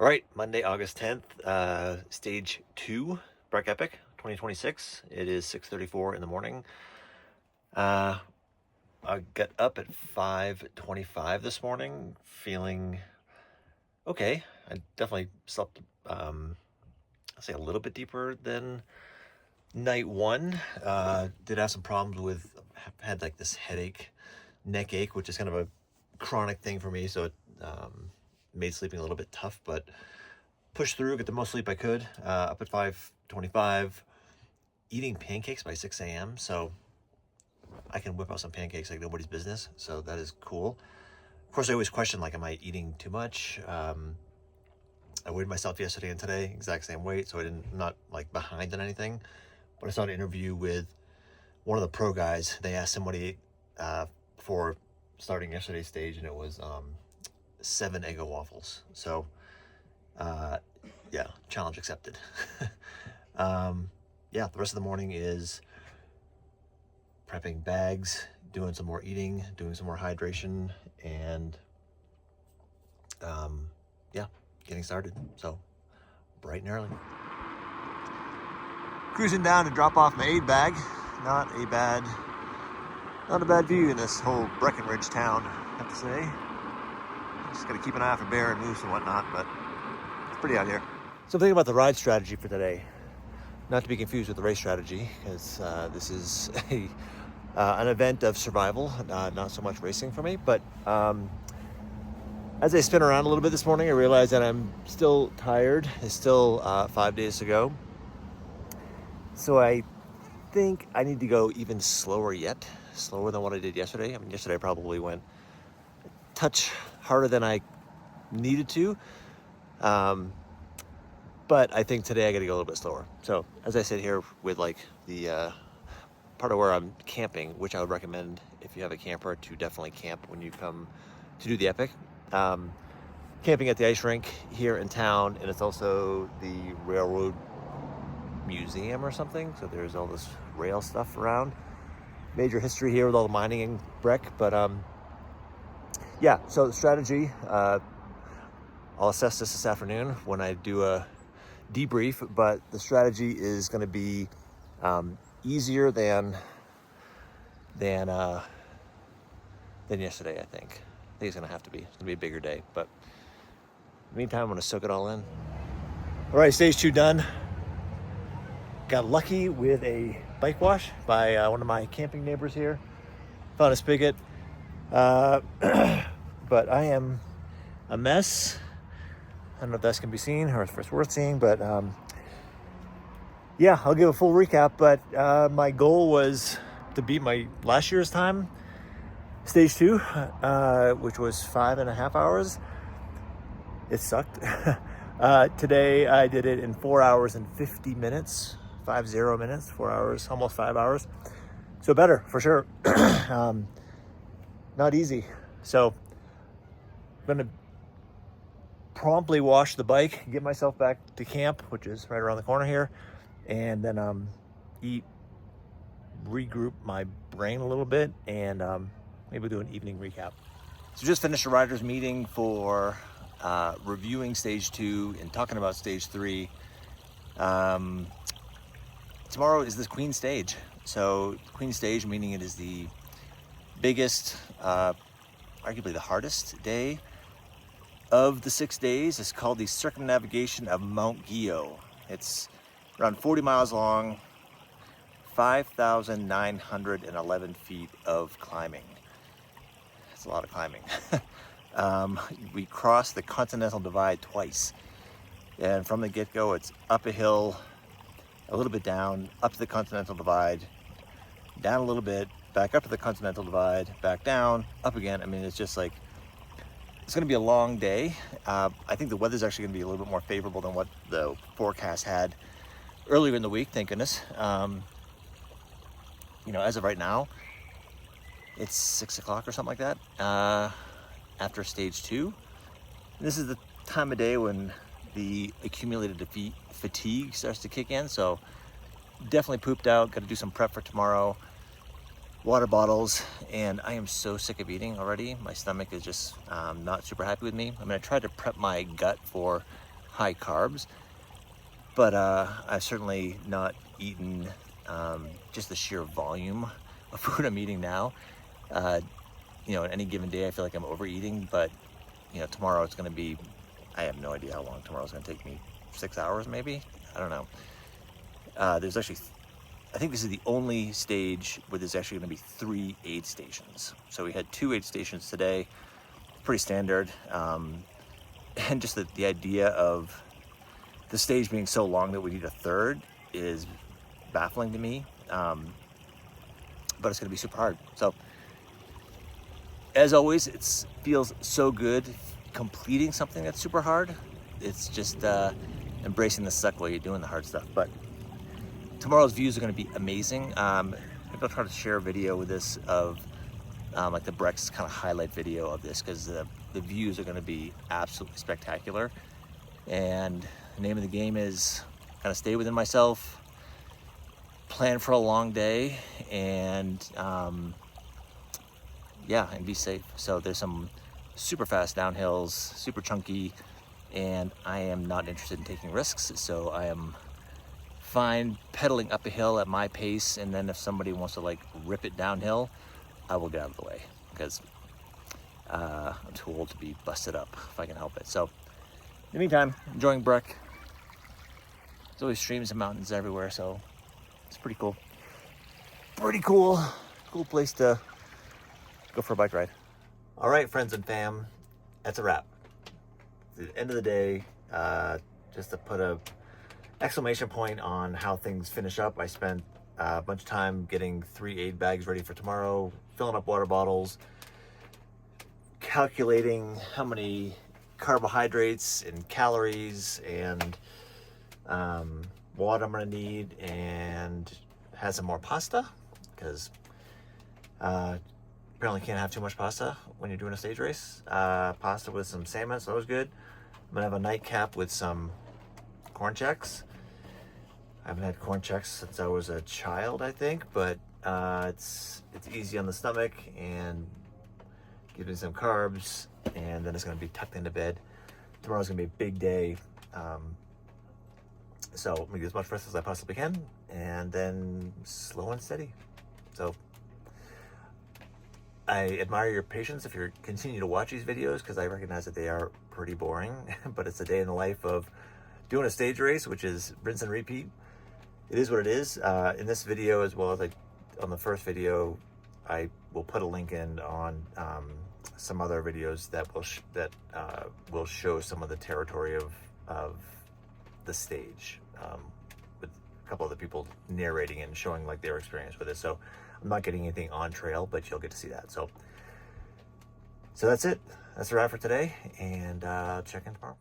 All right, Monday, August 10th, stage 2, Breck Epic 2026. It is 6:34 in the morning. I got up at 5:25 this morning, feeling okay. I definitely slept, I'll say a little bit deeper than night one. Did have some problems with, had like this headache, neck ache, which is kind of a chronic thing for me, so it made sleeping a little bit tough, but pushed through, get the most sleep I could, up at 5:25, eating pancakes by 6 a.m. So I can whip out some pancakes like nobody's business. So that is cool. Of course, I always question, like, am I eating too much? I weighed myself yesterday and today, exact same weight. So I'm not like behind on anything. But I saw an interview with one of the pro guys. They asked him what he ate before starting yesterday's stage, and it was 7 Eggo waffles. So yeah, challenge accepted. Yeah, the rest of the morning is prepping bags, doing some more eating, doing some more hydration, and yeah, getting started. So bright and early. Cruising down to drop off my aid bag. Not a bad view in this whole Breckenridge town, I have to say. Just gotta keep an eye out for bear and moose and whatnot, but it's pretty out here. So I'm thinking about the ride strategy for today. Not to be confused with the race strategy, because this is an event of survival, not so much racing for me. But as I spin around a little bit this morning, I realized that I'm still tired. It's still 5 days to go. So I think I need to go even slower yet, slower than what I did yesterday. I mean, yesterday I probably went a touch harder than I needed to. But I think today I got to go a little bit slower. So as I sit here with like the part of where I'm camping, which I would recommend if you have a camper to definitely camp when you come to do the Epic. Camping at the ice rink here in town, and it's also the railroad museum or something. So there's all this rail stuff around. Major history here with all the mining in Breck. But yeah, so the strategy, I'll assess this afternoon when I do a debrief, but the strategy is going to be easier than yesterday. I think it's going to have to be. It's going to be a bigger day, but in the meantime, I'm going to soak it all in. All right, stage 2 done. Got lucky with a bike wash by one of my camping neighbors here. Found a spigot, but I am a mess. I don't know if that's gonna be seen or if it's worth seeing, but yeah, I'll give a full recap. But my goal was to beat my last year's time, stage 2, which was 5.5 hours. It sucked. Today I did it in 4 hours and 50 minutes, 50 minutes, 4 hours, almost 5 hours. So better for sure. Not easy. So I'm gonna promptly wash the bike, get myself back to camp, which is right around the corner here, and then eat, regroup my brain a little bit, and maybe do an evening recap. So just finished a riders meeting for reviewing stage 2 and talking about stage 3. Tomorrow is this Queen stage. So Queen stage, meaning it is the biggest, arguably the hardest day of the 6 days. It's called the circumnavigation of Mount Gio. It's around 40 miles long, 5,911 feet of climbing. That's a lot of climbing. We crossed the Continental Divide twice. And from the get-go, it's up a hill, a little bit down, up to the Continental Divide, down a little bit, back up to the Continental Divide, back down, up again. I mean, it's just like, it's going to be a long day. I think the weather's actually going to be a little bit more favorable than what the forecast had earlier in the week, thank goodness. You know, as of right now, it's 6 o'clock or something like that, after stage 2. And this is the time of day when the accumulated fatigue starts to kick in. So definitely pooped out, got to do some prep for tomorrow. Water bottles, and I am so sick of eating already. My stomach is just not super happy with me. I mean, I tried to prep my gut for high carbs, but I've certainly not eaten just the sheer volume of food I'm eating now. You know, any given day I feel like I'm overeating, but you know, tomorrow it's going to be, I have no idea how long tomorrow's going to take me. 6 hours maybe? I don't know. There's actually, I think this is the only stage where there's actually going to be 3 aid stations. So we had 2 aid stations today, pretty standard. And just the idea of the stage being so long that we need a 3rd is baffling to me. But it's going to be super hard. So as always, it feels so good completing something that's super hard. It's just embracing the suck while you're doing the hard stuff. But tomorrow's views are going to be amazing. Maybe I'll try to share a video with this of like the Breck's kind of highlight video of this, because the views are going to be absolutely spectacular. And the name of the game is kind of stay within myself, plan for a long day, and yeah, and be safe. So there's some super fast downhills, super chunky, and I am not interested in taking risks. So I am fine pedaling up a hill at my pace, and then if somebody wants to like rip it downhill, I will get out of the way, because I'm too old to be busted up if I can help it. So in the meantime, enjoying Breck. There's always streams and mountains everywhere, so it's pretty cool. Pretty cool place to go for a bike ride. All right, friends and fam, that's a wrap. At the end of the day, just to put a exclamation point on how things finish up, I spent a bunch of time getting 3 aid bags ready for tomorrow, filling up water bottles, calculating how many carbohydrates and calories and water I'm gonna need, and had some more pasta, because apparently can't have too much pasta when you're doing a stage race. Pasta with some salmon, so that was good. I'm gonna have a nightcap with some corn checks. I haven't had corn checks since I was a child, I think, but it's easy on the stomach and gives me some carbs, and then it's gonna be tucked into bed. Tomorrow's gonna be a big day. So I'm gonna get as much rest as I possibly can, and then slow and steady. So I admire your patience if you continue to watch these videos, because I recognize that they are pretty boring, but it's a day in the life of doing a stage race, which is rinse and repeat. It is what it is. In this video, as well as on the first video, I will put a link in on some other videos that will show some of the territory of the stage, with a couple of the people narrating and showing like their experience with it. So I'm not getting anything on trail, but you'll get to see that. So that's it. That's a wrap for today, and check in tomorrow.